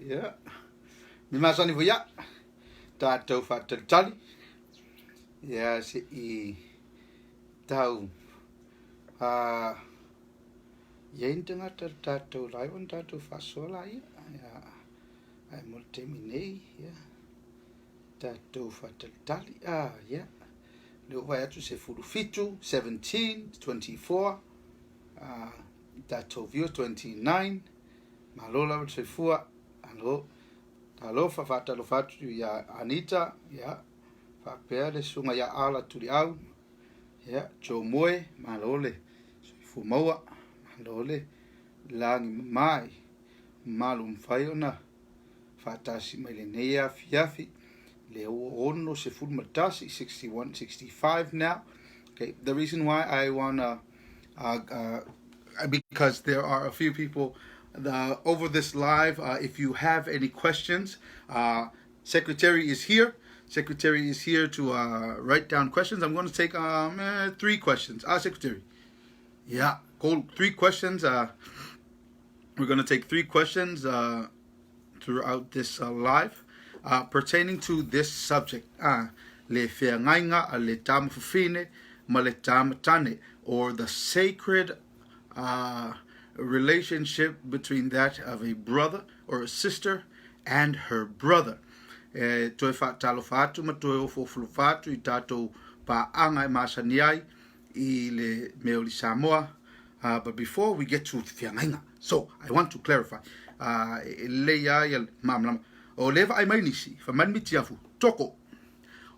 Yeah. Mimasani vuya. Tātou whātalitali. Yeah, se I tau. Iain tangata tātou laiwan tātou whasola ia. Ai mo temi nei, yeah. Tātou whātalitali. Yeah. Leo vai atu se furufitu, 17, 24. Tātou view 29. Malola se fua. Alo. Alo whawhatalo whatu ia Anita. Yeah. Whapea le sunga ia ala tuli au. Yeah. Joe Moe. Malole. Fumaua. Malole. Langi mai. Malum whaiona. Whatasi mai le neia fiafi. Leo ono se full matasi, 61, 65 now. Okay. The reason why I want to, because there are a few people over this live. If you have any questions, Secretary is here. Secretary is here to write down questions. I'm going to take 3 questions. Secretary. Yeah, cool. 3 questions. We're going to take 3 questions throughout this live pertaining to this subject. Le feagaiga le tamafafine ma le tamatāne, or the sacred relationship between that of a brother or a sister and her brother. Toe whaatalo whātu ma toe ofofulu whātu I tātou pāanga I māsani ai I le Mea-Uli Samoa. But before we get to feagaiga, so I want to clarify. Leia ia mamlama. O leva ai mai nisi, whamanmiti afu, toko. O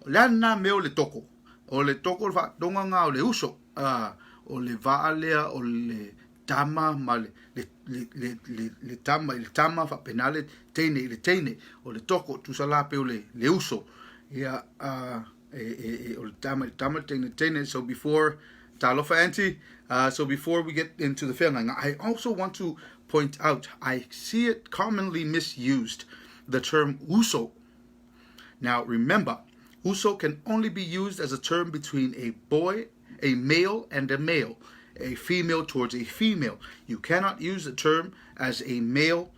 lana meo le toko. O le toko le whatonga ngā o le uso. O le vaalea o le tama ma le tama whapenale teine le teine. O le toko tusala peo le uso. Ia o le tama teine. So before talofa auntie, so before we get into the feagaiga, I also want to point out, I see it commonly misused, the term uso. Now remember, uso can only be used as a term between a male and a male, a female towards a female. You cannot use the term as a male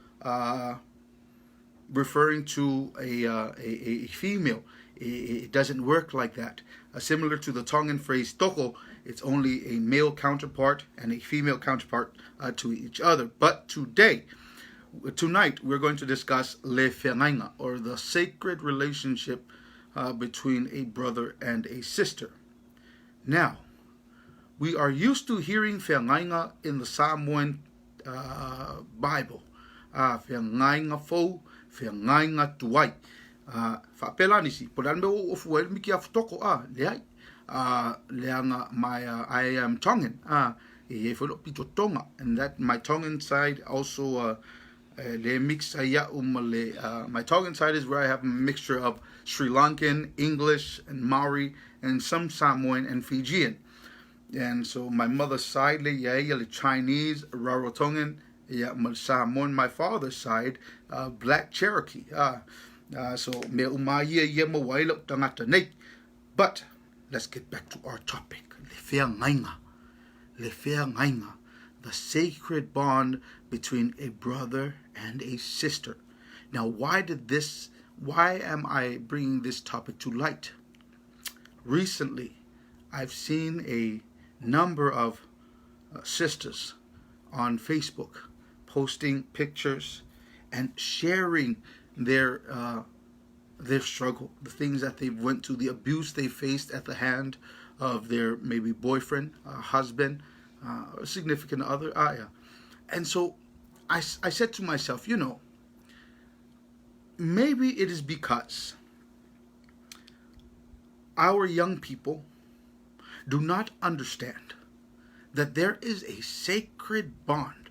referring to a female. It doesn't work like that. Similar to the Tongan phrase toko, it's only a male counterpart and a female counterpart to each other. But tonight, we're going to discuss le feagaiga, or the sacred relationship between a brother and a sister. Now, we are used to hearing feagaiga in the Samoan Bible. Feagaiga fou, feagaiga tuai. Whapela nisi, poran me o fuel miki afutoko leai. Leanga I am Tongan. And that my Tongan side also le mix my Tongan side is where I have a mixture of Sri Lankan, English, and Maori, and some Samoan and Fijian. And so my mother's side le Chinese, Rarotongan, Samoan. My father's side, Black Cherokee. So me umaya ye mawailok tangata nei. But let's get back to our topic. Le feagaiga, the sacred bond between a brother and a sister. Now, why am I bringing this topic to light? Recently, I've seen a number of sisters on Facebook posting pictures and sharing their struggle, the things that they went to, the abuse they faced at the hand of their maybe boyfriend, husband, significant other. And so I said to myself, maybe it is because our young people do not understand that there is a sacred bond.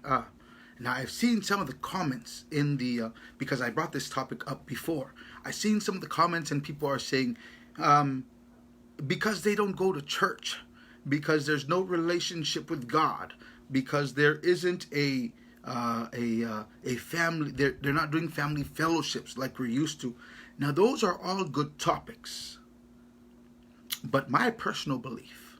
Now, I've seen some of the comments in the, because I brought this topic up before, I've seen some of the comments and people are saying, because they don't go to church, because there's no relationship with God, because there isn't a family, they're not doing family fellowships like we're used to. Now, those are all good topics. But my personal belief,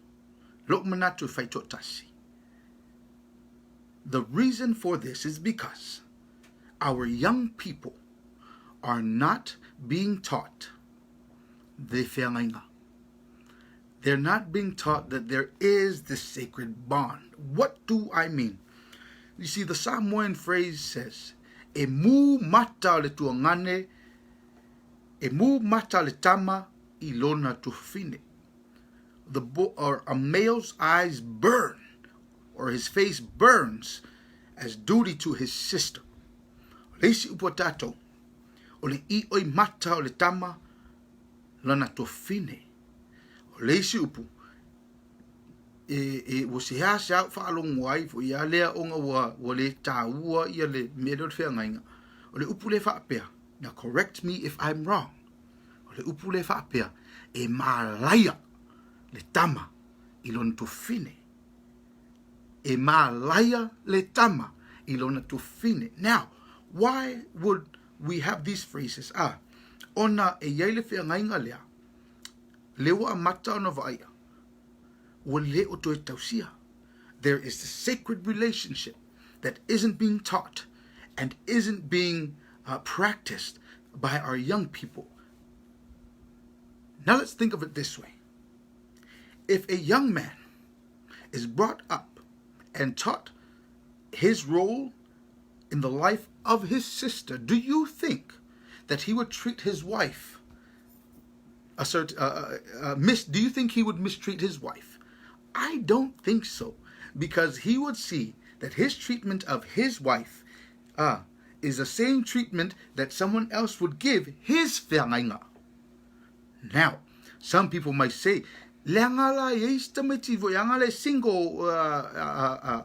The reason for this is because our young people are not being taught the feagaiga. They're not being taught that there is this sacred bond. What do I mean? You see, the Samoan phrase says, "E mu mata le tuangane, e mu mata le tama ilona tufine." Or a male's eyes burn, or his face burns, as duty to his sister. Leisi upotato, o le I oi mata o le tama lana tufine. Leisi upu wo se ha sa fa long wai fo ya le onga wa le taua ia le medo feagaiga o le upu le fa pe. Now correct me if I'm wrong. O le upu le fa pe e malaya le tama ilona tufine. E malaya le tama ilona tufine. Now, why would we have these phrases? Ona e yele feagaiga lea lewa mata ona vaia. There is a sacred relationship that isn't being taught and isn't being practiced by our young people. Now let's think of it this way. If a young man is brought up and taught his role in the life of his sister, do you think that he would treat his wife do you think he would mistreat his wife? I don't think so, because he would see that his treatment of his wife is the same treatment that someone else would give his feagaiga. Now, some people might say, single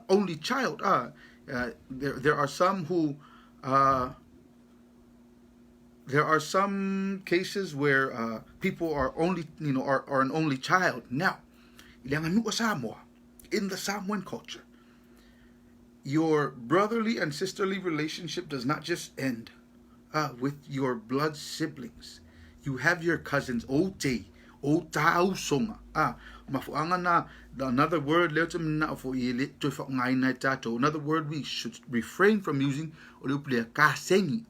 only child. There are some who there are some cases where people are only, are an only child. Now, Samoa, in the Samoan culture, your brotherly and sisterly relationship does not just end with your blood siblings. You have your cousins, ote, otausonga. Mafuanga na another word another word we should refrain from using kasengi.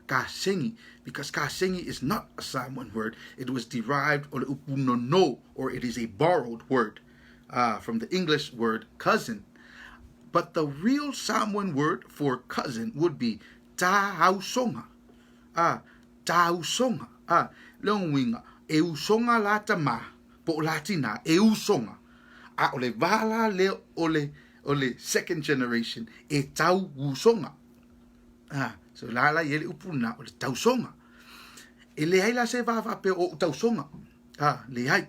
Kasengi, because kasengi is not a Samoan word. It was derived or it is a borrowed word from the English word cousin. But the real Samoan word for cousin would be tausonga. Tausonga. Leonwinga. Eusonga latama. Po latina. Eusonga. Ole vala le ole second generation. E tausonga. So la yele upuna o tausonga. E le hai la se va pe o tausonga. Le hai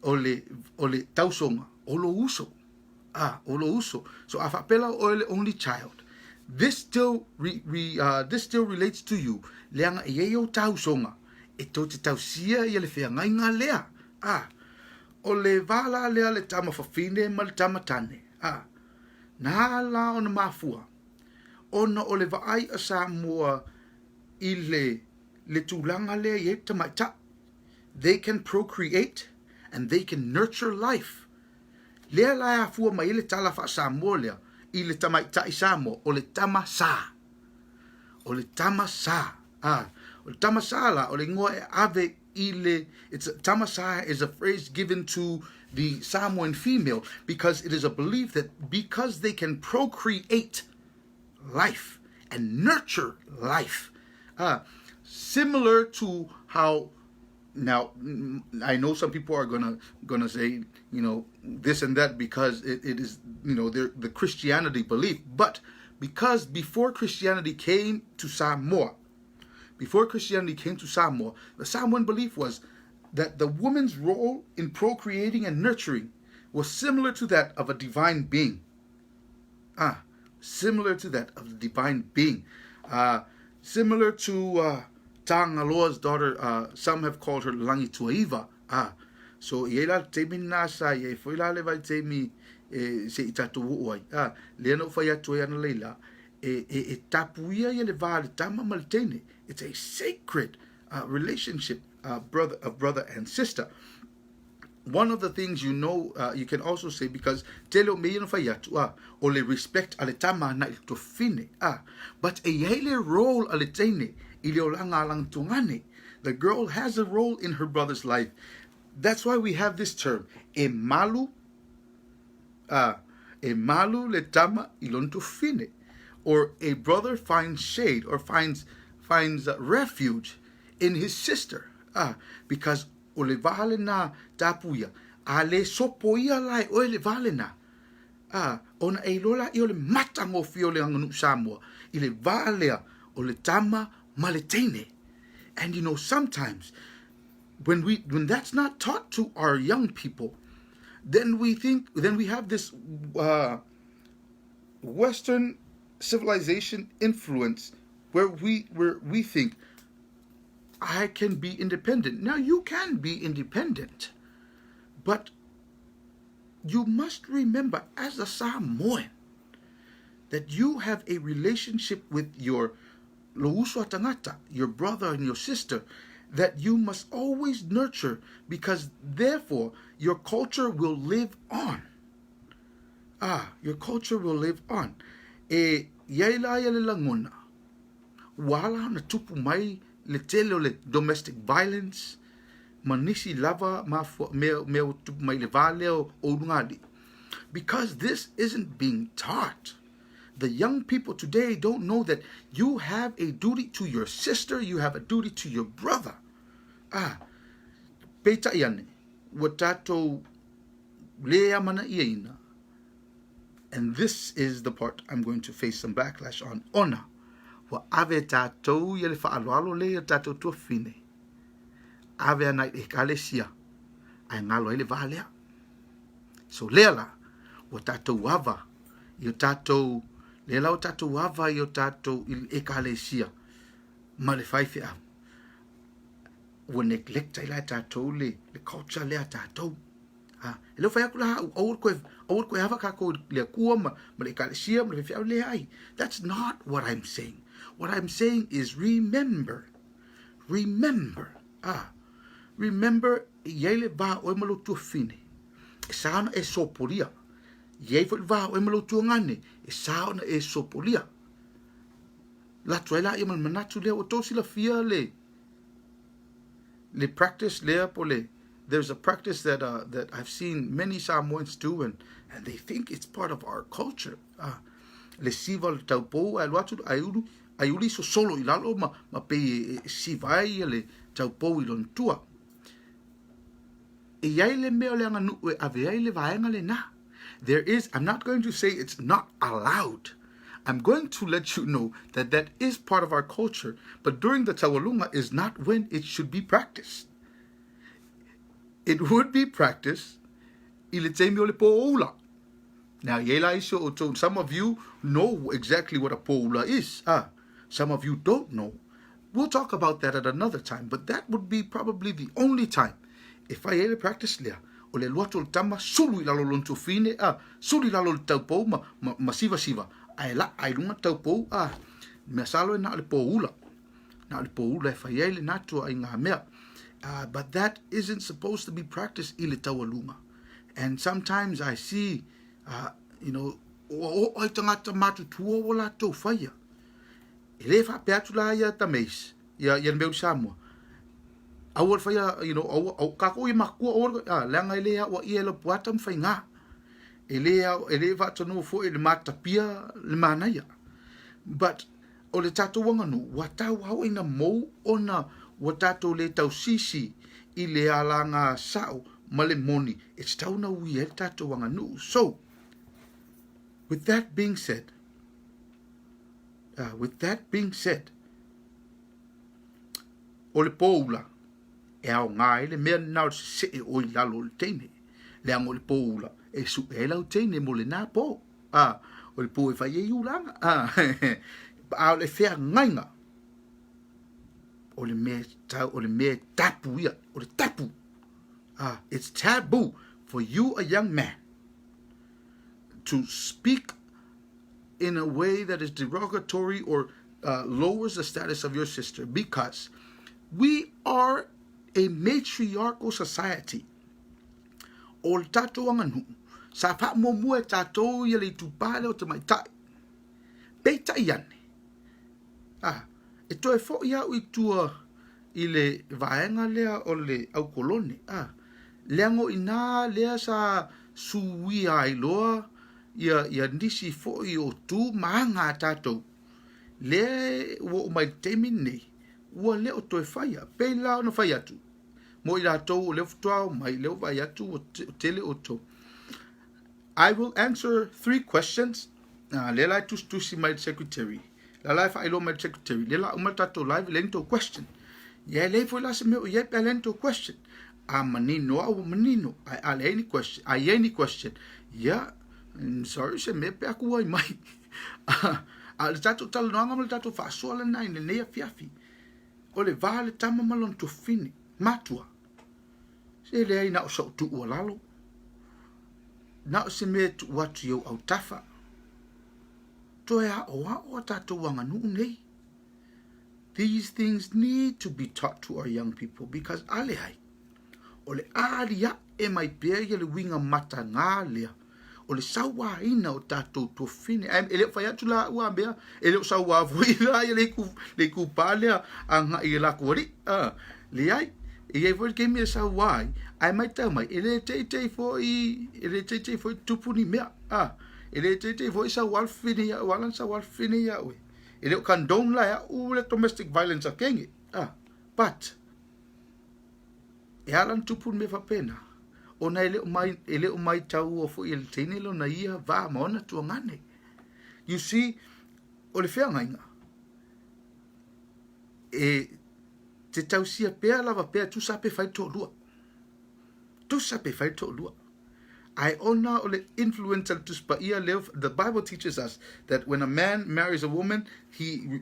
o le tausonga o lo uso. O lo uso. So afapela o le only child. This still relates to you. Leanga e o tausonga. E to te tausia ye le feagaiga lea. O le vala lea le tamafafine ma le tamatāne. Na la ona mafua. Ona o le vaai a Samoa I le tūlanga lea ye tamaita. They can procreate and they can nurture life. Lea la afua mai le talafa Samoa lea I le tamaita I Samoa o le tamasa. O le tamasa. O le tamasa la o le ngoa e ave tamasa is a phrase given to the Samoan female because it is a belief that because they can procreate life and nurture life, similar to how now I know some people are gonna say this and that because it is the Christianity belief, but because before Christianity came to Samoa, the Samoan belief was that the woman's role in procreating and nurturing was similar to that of a divine being. Similar to that of the divine being. Similar to Tangaloa's daughter, some have called her Langituaiva. So yela temi nasa ye foila leva temi se itatu uai. Leno faya toya na leila. Tapuia ye leva le tama maltene. It's a sacred relationship, brother and sister. one of the things you know, you can also say, because telo me yun fa yatu ole respect ale tama na to fine but a yele role ale tene ile olanga lang tungane. The girl has a role in her brother's life. That's why we have this term, e malu le tama ilon to fine, or a brother finds shade or finds refuge in his sister, because ole vale na tapuia ale sopoia lai ole vale na ona e lola i ole matango fiole anga Samoa ile vale ole tama maletene. And you know, sometimes when that's not taught to our young people, then we have this Western civilization influence where we think I can be independent. Now you can be independent, but you must remember as a Samoan that you have a relationship with your Lousua Tangata, your brother and your sister, that you must always nurture, because therefore your culture will live on. Your culture will live on. E yaila yale langona. Wala na tupu mai le tele le domestic violence. Manisi lava me tupu mai le vale o ngadi. Because this isn't being taught. The young people today don't know that you have a duty to your sister, you have a duty to your brother. Peta iane, watato lea mana ieina. And this is the part I'm going to face some backlash on. Ona, wa ave tato yele fa'aloalo lea tato tua fine. Ave anai e kalesia, ai ngalo ele valea. So lela, wa tato wava, yo tato lela o tato wava yo tato e kalesia. Ma le faife au. Wa neglect ila tato le culture lea tato. Elo fai akula awur ko hava ka ko le kuama ma le kalesia ma le faife au le ai. That's not what I'm saying. What I'm saying is remember. Remember yele va o malo tu fine. Sana e sopolia. Ye fo va o malo tu ngane. Sana e sopolia. La tuela e man manatu le o tosi la fia le practice le pole. There's a practice that I've seen many Samoans do, and they think it's part of our culture. Le siva le taupo al watu ayuli so solo ilalo ma pe sivai le taupo ilon tua. E yai le mea le anga nu e aveai le vaenga le na. There is, I'm not going to say it's not allowed. I'm going to let you know that that is part of our culture, but during the Tawalunga is not when it should be practiced. It would be practiced ilitemi ole poula. Now, some of you know exactly what a poula is. Some of you don't know. We'll talk about that at another time, but that would be probably the only time. If I had practice lea, o le luato tama sulu ilalo lonto fine, sulu ilalo taupo ma siva. Ai lunga taupo, me salo e na le poula. Na le poula e faiele natu ai ngā mea. But that isn't supposed to be practiced ile tawalunga. And sometimes I see, o tangata matu tua wala tau whaia. Ele wha peatula ia tameis, ia Mea-Uli Samoa. Awar whaia, au kako i makua, langa elea wa ia la puata mwhai ngā. Ele wha tanu fo ele matapia le manaya. But o le tato wanganu, watau hau ina mou ona watato le tau sisi i le alanga sao male moni. It's tau na ui e tato wanganu. So, with that being said, o le poula e au ngā ele mea nao se e oi lalo le teine. Le ango le poula e su e lau teine mo le nā po. O le po e whai e iulanga. A le whea ngainga. O le mea tapu ia. O le tapu. It's taboo for you, a young man, to speak in a way that is derogatory or lowers the status of your sister, because we are a matriarchal society. o le tatou anganu sa fa mo mo tatou ia le tupale o te mai tai pe tai ane e toe fo ia i tua i le vaenga lea o le au kolone leango ina lea sa suia i loa ia nisi fo i o tu maanga tatou le wo mai temi nei ua le o toe faia pe la ona fai atu mo i latou o le futua mai le vai atu o tele o to. I will answer 3 questions. Le lai tusi my secretary. La lai fa ilo my secretary. Le la umata to live lento question. Ye le foi la se me ye lento question. A manino au manino. I any question. I any question. Yeah. Sorry se me pe aku ai mai. A le tato talo no ngam le tato fa so la nai ne ne fiafi. O le vale tama malon to fini. Matua. Se le ai na o so tu o lalo. Na o se me tu watu yo au tafa. Toea o tato wanga nu nei. These things need to be taught to our young people because ale ai. O le aria e mai pea le winga mata ngā lea. O le sawa ina o tato to fine. Ele fai atu la ua bea. Ele o sawa vui la le ku palea anga i la kuari. Le ai. E ai foi ke me sawa ai mai tau mai. Ele te foi tupuni mea. Ele te foi sa walfine ya walan sa walfine ya we. Ele o condone la ya le domestic violence a kenge. But e alan tupun me fa pena. Ona ele o mai tau o fo il tenelo na ia va mona tu ngane. You see, o le fea ngainga. E te tau sia pea lava pea tu sape fai to lua. Tu sape fai to lua. I honor ole influence to spaia live. The Bible teaches us that when a man marries a woman, he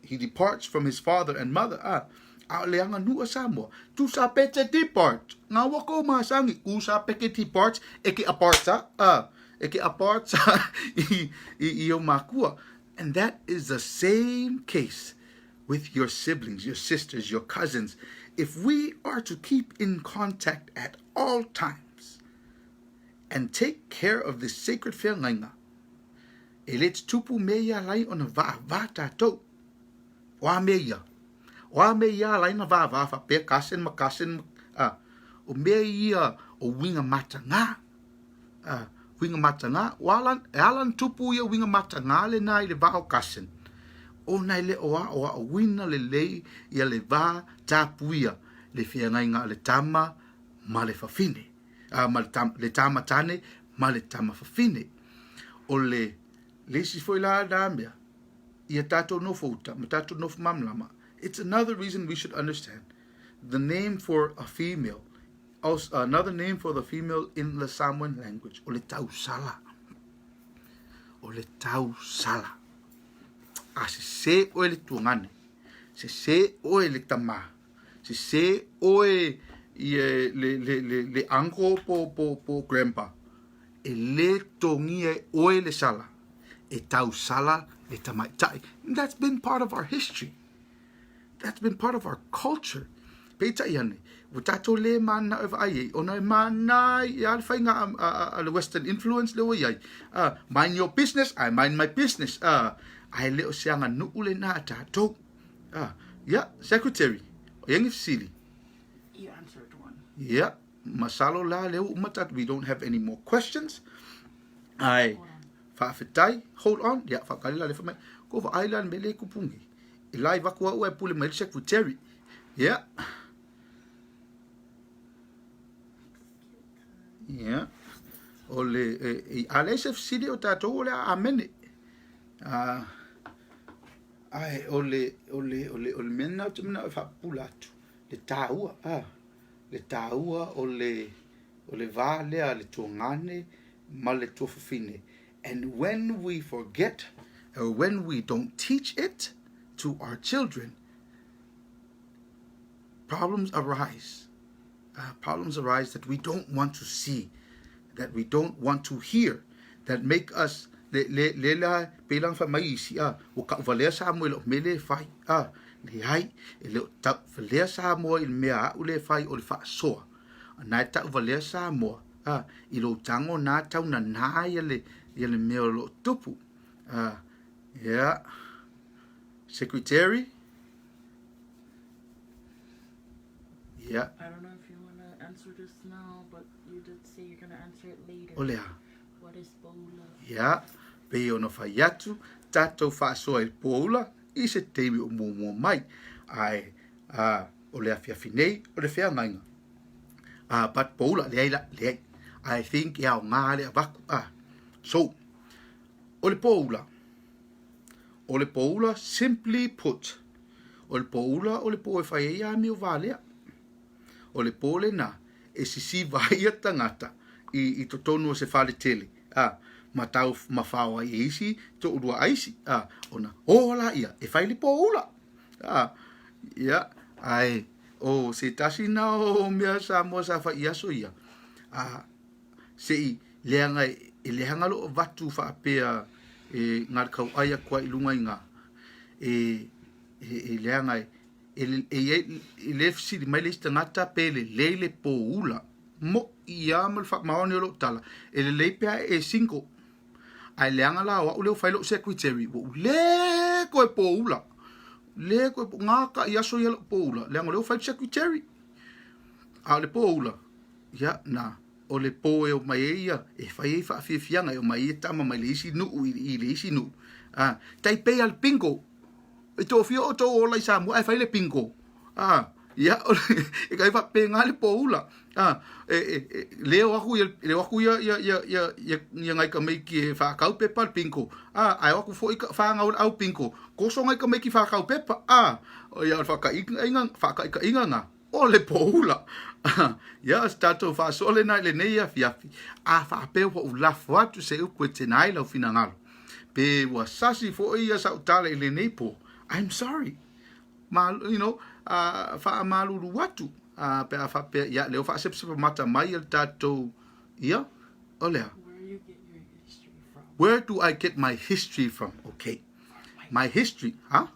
departs from his father and mother. Leanga nu Samoa. Tu sape te depart. Nga wako masangi. U sape ke depart. Eke aparta. Eke aparta. I o makua. And that is the same case with your siblings, your sisters, your cousins. If we are to keep in contact at all times and take care of the sacred feagaiga, elets tupu mea lai ona va tatou. Wa mea lai na va fa pe kasen makasen o mea o winga matanga. Winga matanga walan tupu ia winga matanga le nai le va o kasen. O nai le o wina le lei ia le va tapuia le feagaiga le tama ma le fafine. Le tamatāne ma le tamafafine. O le si foi la da mea ia tatou no fouta ma tatou no mamlama. It's another reason we should understand the name for a female. Also, another name for the female in the Samoan language. O le tausala. O le tausala. Se o le tuangane. Se o le tama. Se o le uncle po grandpa. E le tongi o le sala. E tausala le tamaitai. That's been part of our history. That's been part of our culture. Peita iane. Watato le mana of aye. Ona mana ya fainga the Western influence le wai. Mind your business, I mind my business. Ai le o seanga nuule na tato. Yeah, secretary. Yang sili. You answered one. Yeah. Masalo la le umatat. We don't have any more questions. Ai fa'afetai. Hold on. Yeah, fa'kalila le famai. Ko fa island mele kupungi. Ilai vakua ue pule mai secretary. Yeah. Yeah. Ole ale se sili o tato ole amene. Ai ole mena tumna fa pulatu le taua ole vale ale tongane ma le tofine. And when we forget or when we don't teach it to our children, problems arise. Problems arise that we don't want to see, that we don't want to hear, that make us le la pelang fa maisi o ka valea sa mo lo mele fai le hai le ta valea sa mo il Mea-Uli fai o le fa soa nai ta uvalea Samoa I lo tango na tau na yale mea lo tupu yeah secretary yeah I don't know if you want to answer this now, but you did say you're going to answer it later. olea What is poula? yeah pe ona fai atu tatou fa'asoa I poula I se teimi o mua mai ai o le afiafinei o le feagaiga but poula leai I think ia o ngā le avaku so o le poula simply put o le poula o le po e whai ia mi o valea o le pole na e sisi vaia tangata I totonu o se whale tele matau mawhawa I eisi to urua aisi ona ola ia e whai le poula ia ai o se tasi na o mea Samoa sa whai aso ia se leanga e leanga lo vatu whaapea ngar kau aia kua I lunga I ngā leanga e lefsi di mai leista ngata pe le poula mo ia mal wha maone o lo tala e le pea e single ai leanga la wa uleo whailo secretary le koe poula le koe ngaka I aso ia lo poula leanga leo whailo secretary le poula ia na o le po e o mai ia e whai e whaafiafianga e o mai e tama mai le isi nuu I le isi nuu tai pei al pingo e tō whio o tō o lai Samoa e whai le pingo ia e kai whape ngā le poula leo aku ia ngai ka meiki e whakau pepa al pingo ai aku fo I whangau au pingo koso ngai ka meiki whakau pepa ia whaka inga ngā o le poula ia stato fa sole na le nei afiafi whape wa ulafo atu se upu e tenai lau fina ngalo pe wa sasi fo ia sa utale le nei po I'm sorry fa malulu watu pe whape ia leo wha sepsepa mata mai el tato ia olea where do I get my history from okay my history From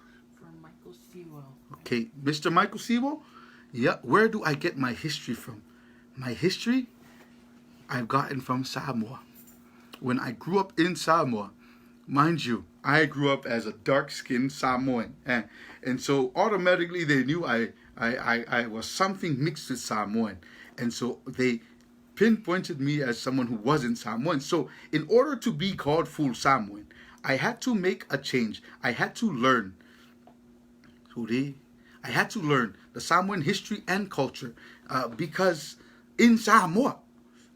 Michael Sewell. Okay, Mr. Michael Sewell? Yeah, where do I get my history from? My history I've gotten from Samoa. When I grew up in Samoa, mind you, I grew up as a dark-skinned Samoan. And so automatically they knew I was something mixed with Samoan. And so they pinpointed me as someone who wasn't Samoan. So in order to be called full Samoan, I had to make a change. I had to learn. I had to learn the Samoan history and culture because in Samoa,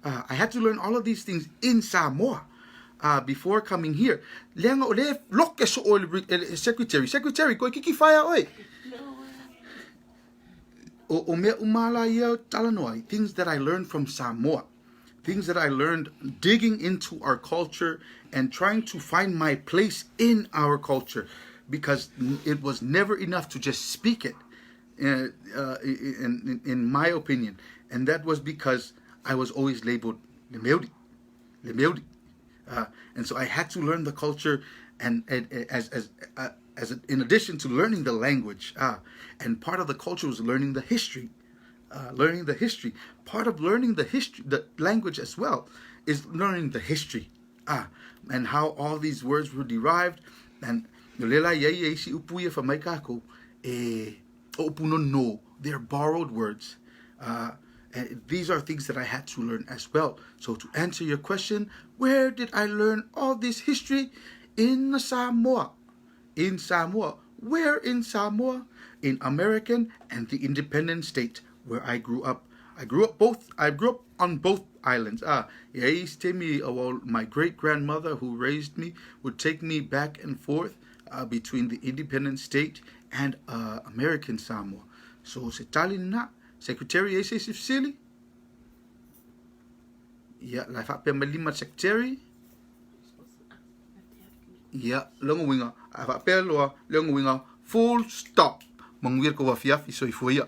I had to learn all of these things in Samoa before coming here. Leanga o le loke so o secretary ko kiki whaia oi. O mea umala ia talanoai, things that I learned from Samoa, things that I learned digging into our culture and trying to find my place in our culture, because it was never enough to just speak it, in my opinion, and that was because I was always labeled Mea-Uli, and so I had to learn the culture, and as in addition to learning the language, and part of the culture was learning the history. Part of learning the language as well, is learning the history, and how all these words were derived. And they're borrowed words. And these are things that I had to learn as well. So to answer your question, where did I learn all this history? In Samoa. In Samoa. Where in Samoa? In American and the independent state where I grew up. I grew up on both islands. My great-grandmother who raised me would take me back and forth between the independent state and American Samoa. So se tali na secretary ese sifsili. Ya la fa pe malima secretary. Ya longo winga. Fa pe lo longo winga full stop. Mangwir ko wa fiafi so ifoia.